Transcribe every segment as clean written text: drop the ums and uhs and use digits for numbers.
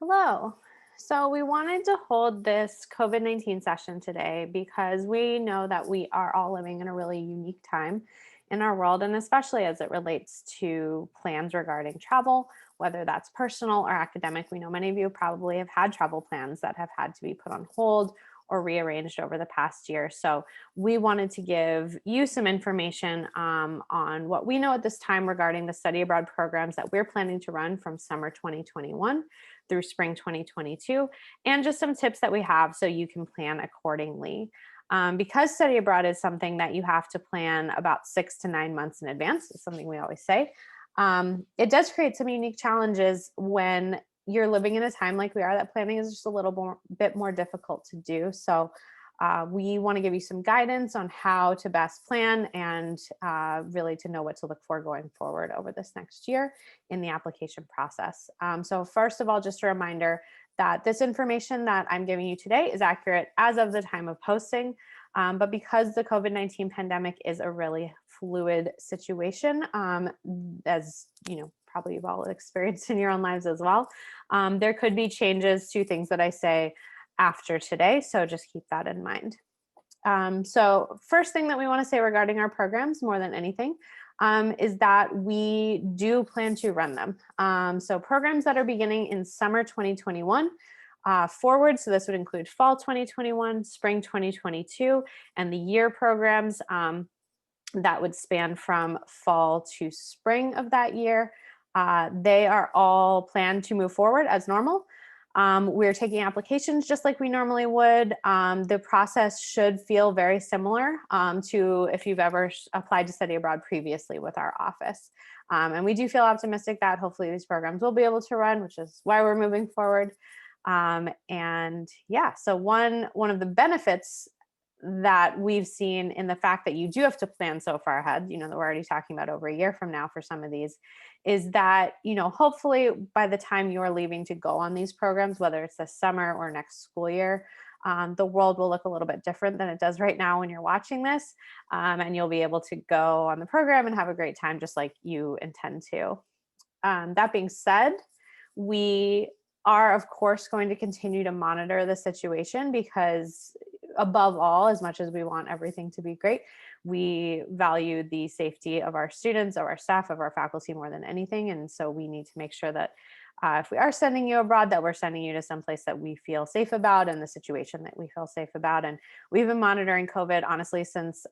Hello. So we wanted to hold this COVID-19 session today because we know that we are all living in a really unique time in our world, and especially as it relates to plans regarding travel, whether that's personal or academic. We know many of you probably have had travel plans that have had to be put on hold or rearranged over the past year. So we wanted to give you some information on what we know at this time regarding the study abroad programs that we're planning to run from summer 2021 through spring 2022, and just some tips that we have so you can plan accordingly. Because study abroad is something that you have to plan about 6 to 9 months in advance, is something we always say. It does create some unique challenges when you're living in a time like we are that planning is just a little bit more difficult to do. So we want to give you some guidance on how to best plan and really to know what to look for going forward over this next year in the application process. So first of all, just a reminder that this information that I'm giving you today is accurate as of the time of posting. But because the COVID-19 pandemic is a really fluid situation, as you know, probably you've all experienced in your own lives as well, there could be changes to things that I say after today. So just keep that in mind. So first thing that we want to say regarding our programs more than anything is that we do plan to run them. So programs that are beginning in summer 2021 forward, so this would include fall 2021, spring 2022, and the year programs that would span from fall to spring of that year. They are all planned to move forward as normal. We're taking applications just like we normally would. The process should feel very similar to if you've ever applied to study abroad previously with our office. And we do feel optimistic that hopefully these programs will be able to run, which is why we're moving forward. And yeah, so one of the benefits that we've seen in the fact that you do have to plan so far ahead, you know, that we're already talking about over a year from now for some of these, is that, you know, hopefully by the time you're leaving to go on these programs, whether it's this summer or next school year, the world will look a little bit different than it does right now when you're watching this. And you'll be able to go on the program and have a great time just like you intend to. That being said, we are, of course, going to continue to monitor the situation because above all, as much as we want everything to be great, we value the safety of our students, of our staff, of our faculty more than anything. And so we need to make sure that if we are sending you abroad, that we're sending you to someplace that we feel safe about and the situation that we feel safe about. And we've been monitoring COVID, honestly, since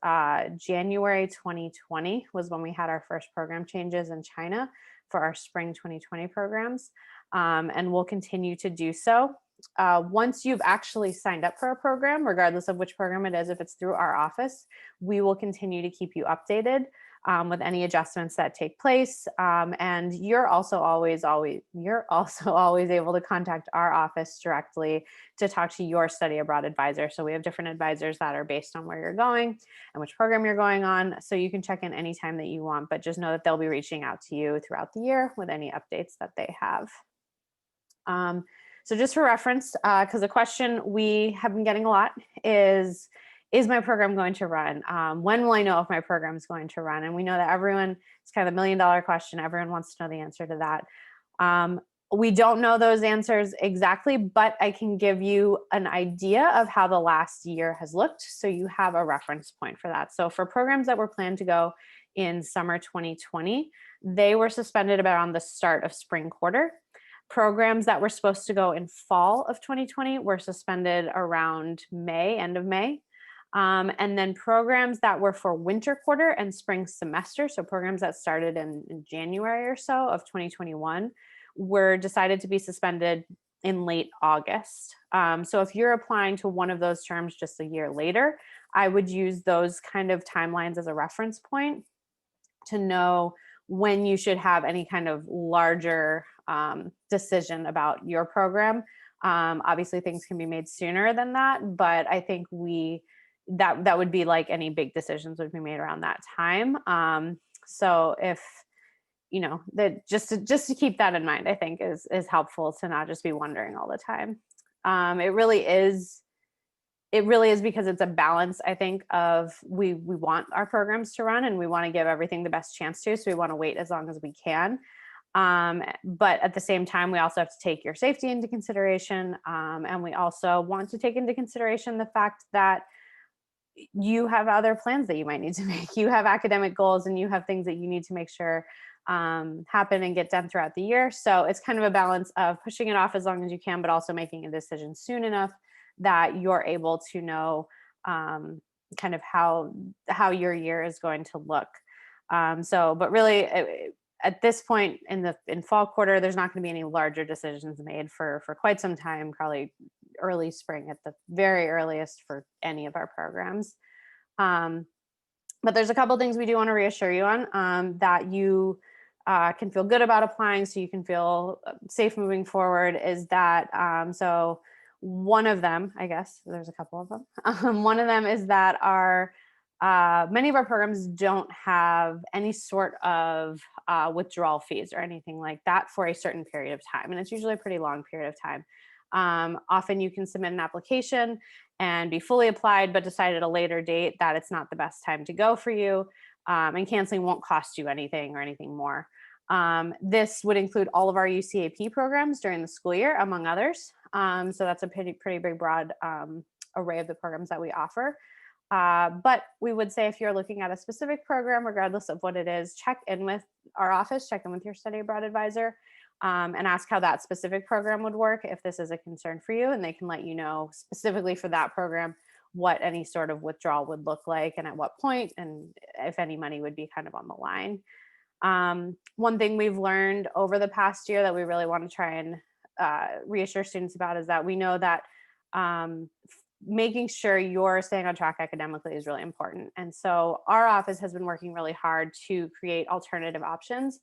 January 2020 was when we had our first program changes in China for our spring 2020 programs. And we'll continue to do so. Once you've actually signed up for a program, regardless of which program it is, if it's through our office, we will continue to keep you updated with any adjustments that take place. And you're also always able to contact our office directly to talk to your study abroad advisor. So we have different advisors that are based on where you're going and which program you're going on. So you can check in anytime that you want, but just know that they'll be reaching out to you throughout the year with any updates that they have. So just for reference, because the question we have been getting a lot is my program going to run? When will I know if my program is going to run? And we know that it's kind of the $1 million question. Everyone wants to know the answer to that. We don't know those answers exactly, but I can give you an idea of how the last year has looked. So you have a reference point for that. So for programs that were planned to go in summer 2020, they were suspended around the start of spring quarter. Programs that were supposed to go in fall of 2020 were suspended around May, end of May. And then programs that were for winter quarter and spring semester, so programs that started in January or so of 2021, were decided to be suspended in late August. So if you're applying to one of those terms just a year later, I would use those kind of timelines as a reference point to know when you should have any kind of larger decision about your program. Obviously things can be made sooner than that, but I think that would be like any big decisions would be made around that time. So if, you know, that just to keep that in mind, I think is helpful to not just be wondering all the time. It really is because it's a balance, I think, of we want our programs to run and we want to give everything the best chance to, so we want to wait as long as we can. But at the same time, we also have to take your safety into consideration. And we also want to take into consideration the fact that you have other plans that you might need to make. You have academic goals and you have things that you need to make sure happen and get done throughout the year. So it's kind of a balance of pushing it off as long as you can, but also making a decision soon enough that you're able to know kind of how your year is going to look. But really, at this point in fall quarter, there's not going to be any larger decisions made for quite some time, probably early spring at the very earliest for any of our programs. But there's a couple things we do want to reassure you on that you can feel good about applying, so you can feel safe moving forward. Is that so? One of them, I guess, there's a couple of them. One of them is that many of our programs don't have any sort of withdrawal fees or anything like that for a certain period of time, and it's usually a pretty long period of time. Often you can submit an application and be fully applied, but decide at a later date that it's not the best time to go for you, and canceling won't cost you anything or anything more. This would include all of our UCAP programs during the school year, among others. So that's a pretty big, broad array of the programs that we offer. But we would say if you're looking at a specific program, regardless of what it is, check in with our office, check in with your study abroad advisor, and ask how that specific program would work if this is a concern for you, and they can let you know specifically for that program what any sort of withdrawal would look like and at what point, and if any money would be kind of on the line. One thing we've learned over the past year that we really want to try and reassure students about is that we know that making sure you're staying on track academically is really important. And so our office has been working really hard to create alternative options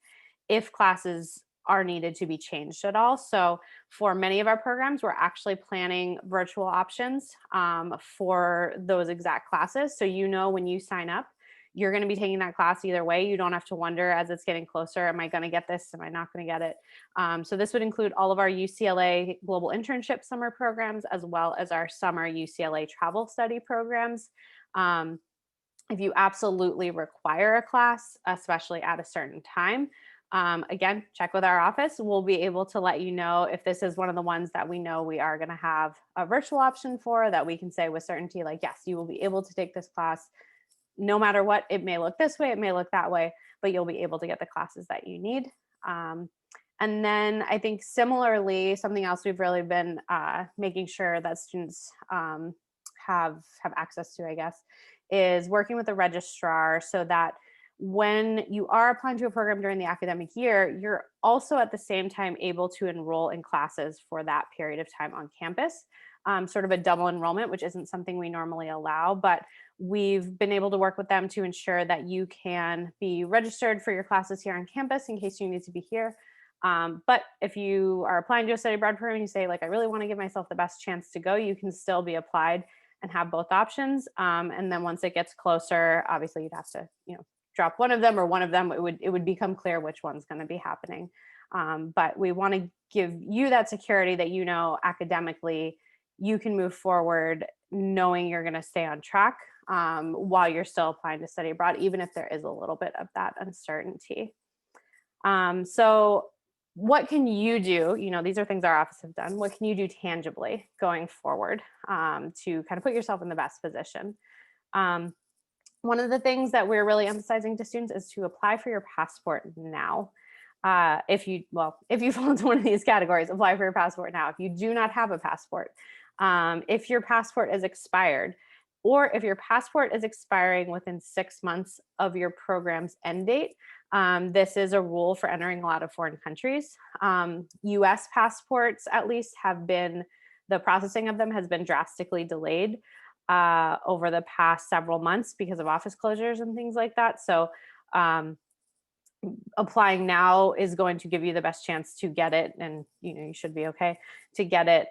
if classes are needed to be changed at all. So for many of our programs, we're actually planning virtual options for those exact classes. So when you sign up, you're going to be taking that class either way. You don't have to wonder as it's getting closer, am I going to get this? Am I not going to get it? So this would include all of our UCLA global internship summer programs, as well as our summer UCLA travel study programs. If you absolutely require a class, especially at a certain time, again, check with our office. We'll be able to let you know if this is one of the ones that we know we are going to have a virtual option for, that we can say with certainty, like, yes, you will be able to take this class no matter what. It may look this way, it may look that way, but you'll be able to get the classes that you need. And then I think similarly, something else we've really been making sure that students have access to, I guess, is working with the registrar so that when you are applying to a program during the academic year, you're also at the same time able to enroll in classes for that period of time on campus. Sort of a double enrollment, which isn't something we normally allow, but we've been able to work with them to ensure that you can be registered for your classes here on campus in case you need to be here. But if you are applying to a study abroad program and you say, like, I really want to give myself the best chance to go, you can still be applied and have both options. And then once it gets closer, obviously you'd have to, drop one of them, or one of them, it would become clear which one's going to be happening. But we want to give you that security that, academically, you can move forward knowing you're going to stay on track while you're still applying to study abroad, even if there is a little bit of that uncertainty. So what can you do? These are things our office have done. What can you do tangibly going forward to kind of put yourself in the best position? One of the things that we're really emphasizing to students is to apply for your passport now. If you fall into one of these categories, apply for your passport now. If you do not have a passport, if your passport is expired, or if your passport is expiring within 6 months of your program's end date, this is a rule for entering a lot of foreign countries. US passports, at least, the processing of them has been drastically delayed over the past several months because of office closures and things like that. So applying now is going to give you the best chance to get it, and you should be okay to get it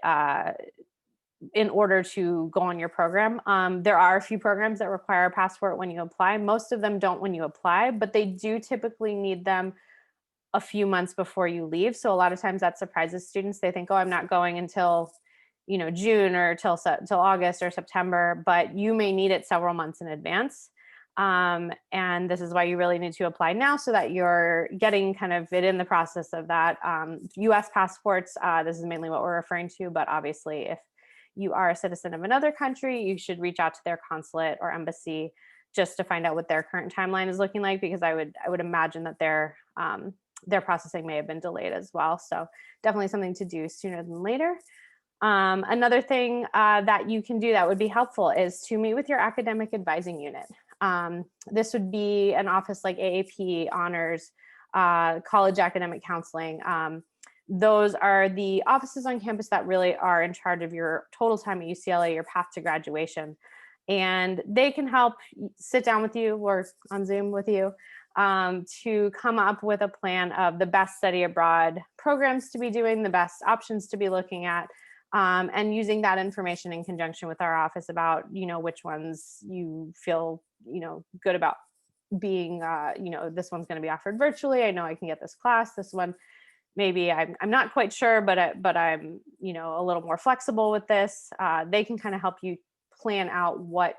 in order to go on your program. There are a few programs that require a passport when you apply. Most of them don't when you apply, but they do typically need them a few months before you leave. So a lot of times that surprises students. They think, oh, I'm not going until June or till August or September, but you may need it several months in advance. And this is why you really need to apply now so that you're getting kind of it in the process of that. US passports, this is mainly what we're referring to, but obviously if you are a citizen of another country, you should reach out to their consulate or embassy just to find out what their current timeline is looking like, because I would imagine that their processing may have been delayed as well. So definitely something to do sooner than later. Another thing that you can do that would be helpful is to meet with your academic advising unit. This would be an office like AAP, honors, college academic counseling. Those are the offices on campus that really are in charge of your total time at UCLA, your path to graduation. And they can help sit down with you or on Zoom with you to come up with a plan of the best study abroad programs to be doing, the best options to be looking at, and using that information in conjunction with our office about, which ones you feel, good about being, this one's going to be offered virtually. I know I can get this class. This one, maybe I'm not quite sure, but I'm, a little more flexible with this. They can kind of help you plan out what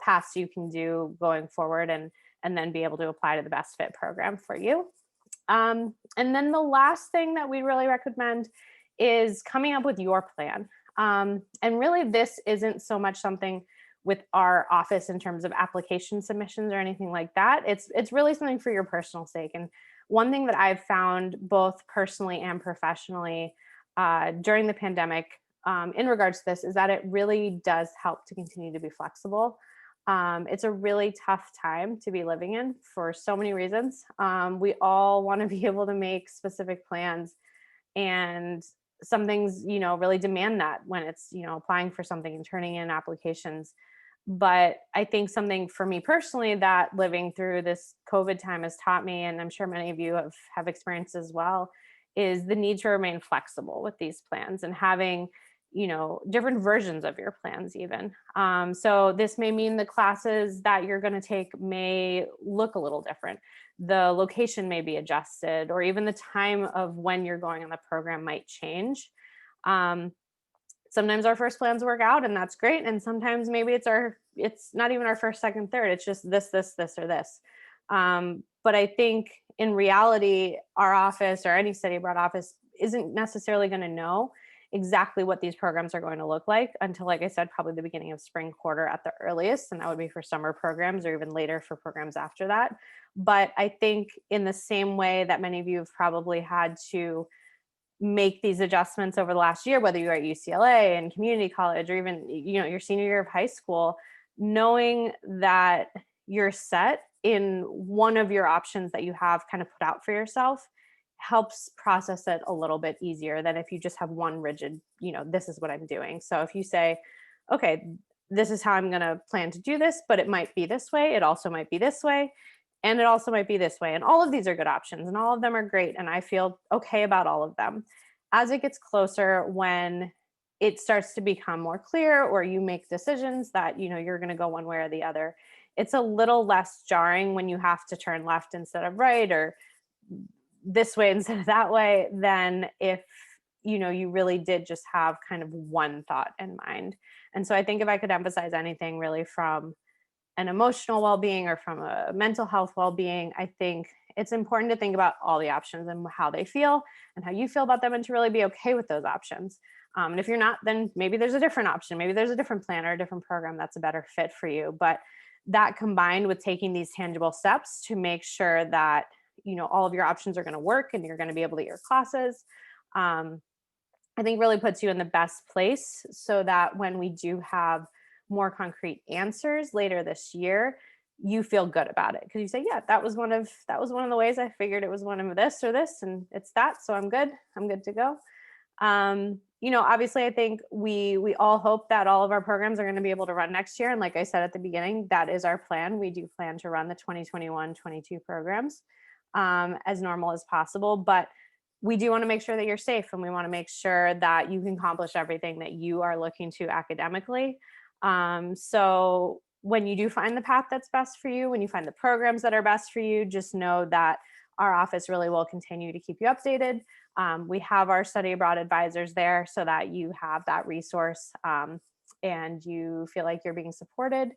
paths you can do going forward, and then be able to apply to the best fit program for you. And then the last thing that we really recommend is coming up with your plan. And really, this isn't so much something with our office in terms of application submissions or anything like that. It's really something for your personal sake. And one thing that I've found both personally and professionally during the pandemic in regards to this is that it really does help to continue to be flexible. It's a really tough time to be living in for so many reasons. We all want to be able to make specific plans, and some things, really demand that when it's, applying for something and turning in applications. But I think something for me personally that living through this COVID time has taught me, and I'm sure many of you have experienced as well, is the need to remain flexible with these plans and having, different versions of your plans even. So this may mean the classes that you're going to take may look a little different. The location may be adjusted, or even the time of when you're going on the program might change. Sometimes our first plans work out and that's great. And sometimes maybe it's not even our first, second, third. It's just this, or this. But I think in reality, our office or any study abroad office isn't necessarily going to know exactly what these programs are going to look like until, like I said, probably the beginning of spring quarter at the earliest. And that would be for summer programs or even later for programs after that. But I think in the same way that many of you have probably had to make these adjustments over the last year, whether you're at UCLA and community college or even, your senior year of high school, knowing that you're set in one of your options that you have kind of put out for yourself helps process it a little bit easier than if you just have one rigid, this is what I'm doing. So if you say, okay, this is how I'm going to plan to do this, but it might be this way. It also might be this way. And it also might be this way. And all of these are good options and all of them are great. And I feel okay about all of them. As it gets closer, when it starts to become more clear or you make decisions that, you're going to go one way or the other, it's a little less jarring when you have to turn left instead of right or this way instead of that way than if, you really did just have kind of one thought in mind. And so I think if I could emphasize anything really from an emotional well-being or from a mental health well-being, I think it's important to think about all the options and how they feel and how you feel about them and to really be okay with those options. And if you're not, then maybe there's a different option. Maybe there's a different plan or a different program that's a better fit for you. But that combined with taking these tangible steps to make sure that, all of your options are going to work and you're going to be able to get your classes, I think really puts you in the best place so that when we do have more concrete answers later this year, you feel good about it because you say, yeah, that was one of the ways I figured it was one of this or this, and it's that, so I'm good to go. Obviously I think we all hope that all of our programs are going to be able to run next year, and like I said at the beginning, that is our plan. We do plan to run the 2021-22 programs as normal as possible, but we do want to make sure that you're safe, and we want to make sure that you can accomplish everything that you are looking to academically. So when you do find the path that's best for you, when you find the programs that are best for you, just know that our office really will continue to keep you updated. We have our study abroad advisors there so that you have that resource and you feel like you're being supported.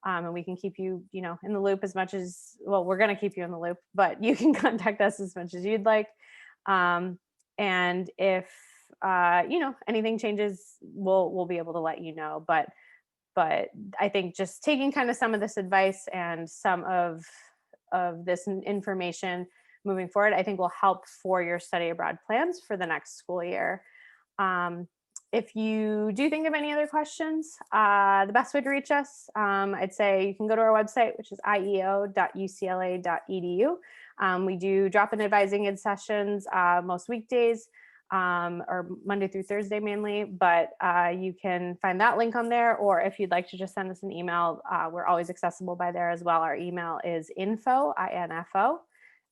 And we can keep you, in the loop as much as, well, we're going to keep you in the loop, but you can contact us as much as you'd like. And if, anything changes, we'll be able to let you know. But I think just taking kind of some of this advice and some of this information moving forward, I think will help for your study abroad plans for the next school year. If you do think of any other questions, the best way to reach us, I'd say you can go to our website, which is ieo.ucla.edu. We do drop-in advising in sessions most weekdays, or Monday through Thursday mainly, but you can find that link on there, or if you'd like to just send us an email, we're always accessible by there as well. Our email is info, I-N-F-O,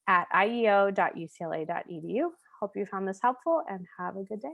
@ieo.ucla.edu. Hope you found this helpful and have a good day.